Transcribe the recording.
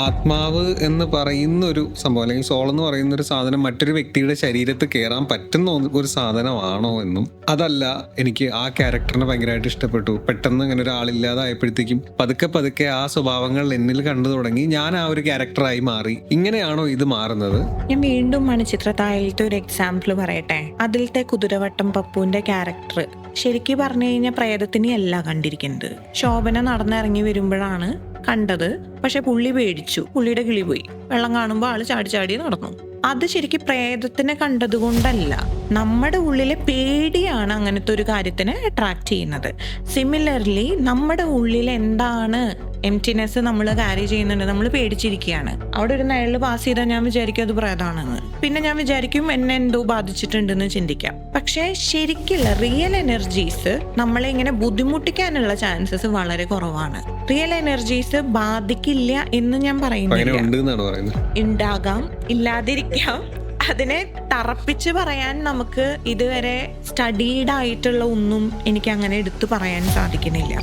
ആത്മാവ് എന്ന് പറയുന്ന ഒരു സംഭവം അല്ലെങ്കിൽ സോൾ എന്ന് പറയുന്ന ഒരു സാധനം മറ്റൊരു വ്യക്തിയുടെ ശരീരത്തിൽ കയറാൻ പറ്റുന്ന ഒരു സാധനമാണോ എന്നും, അതല്ല എനിക്ക് ആ ക്യാരക്ടറിനെ ഭയങ്കരമായിട്ട് ഇഷ്ടപ്പെട്ടു, പെട്ടെന്ന് അങ്ങനെ ഒരാളില്ലാതായപ്പോഴത്തേക്കും പതുക്കെ പതുക്കെ ആ സ്വഭാവങ്ങൾ എന്നിൽ കണ്ടു തുടങ്ങി, ഞാൻ ആ ഒരു ക്യാരക്ടറായി മാറി, ഇങ്ങനെയാണോ ഇത് മാറുന്നത്? ഞാൻ വീണ്ടും മണിച്ചിത്രത്താഴിലത്തെ ഒരു എക്സാമ്പിൾ പറയട്ടെ. അതിലത്തെ കുതിരവട്ടം പപ്പുവിന്റെ ക്യാരക്ടർ ശരിക്കും പറഞ്ഞു കഴിഞ്ഞാൽ പ്രേതത്തിനെ അല്ല കണ്ടിരിക്കുന്നത്. ശോഭന നടന്നിറങ്ങി വരുമ്പോഴാണ് കണ്ടത്. പക്ഷെ പുള്ളി പേടിച്ചു, പുള്ളിയുടെ കിളി പോയി. വെള്ളം കാണുമ്പോൾ ആള് ചാടി ചാടി നടന്നു. അത് ശരിക്കും പ്രേതത്തിനെ കണ്ടത് കൊണ്ടല്ല, നമ്മുടെ ഉള്ളിലെ പേടിയാണ് അങ്ങനത്തെ ഒരു കാര്യത്തിനെ അട്രാക്ട് ചെയ്യുന്നത്. സിമിലർലി നമ്മുടെ ഉള്ളിൽ എന്താണ് എംറ്റിനെസ് നമ്മൾ ക്യാരി ചെയ്യുന്നുണ്ട്, നമ്മൾ പേടിച്ചിരിക്കുകയാണ്. അവിടെ ഒരു നിഴല് പാസ് ചെയ്താൽ ഞാൻ വിചാരിക്കും അത് പ്രേതമാണെന്ന്, പിന്നെ ഞാൻ വിചാരിക്കും എന്നെ എന്തോ ബാധിച്ചിട്ടുണ്ടെന്ന് ചിന്തിക്കാം. പക്ഷെ ശരിക്കുള്ള റിയൽ എനർജീസ് നമ്മളെ ഇങ്ങനെ ബുദ്ധിമുട്ടിക്കാനുള്ള ചാൻസസ് വളരെ കുറവാണ്. റിയൽ എനർജീസ് ബാധിക്കില്ല എന്ന് ഞാൻ പറയുന്നില്ല, ഉണ്ടാകാം, ഇല്ലാതിരിക്കാം. അതിനെ തറപ്പിച്ച് പറയാൻ നമുക്ക് ഇതുവരെ സ്റ്റഡീഡ് ആയിട്ടുള്ള ഒന്നും എനിക്ക് അങ്ങനെ എടുത്തു പറയാൻ സാധിക്കുന്നില്ല.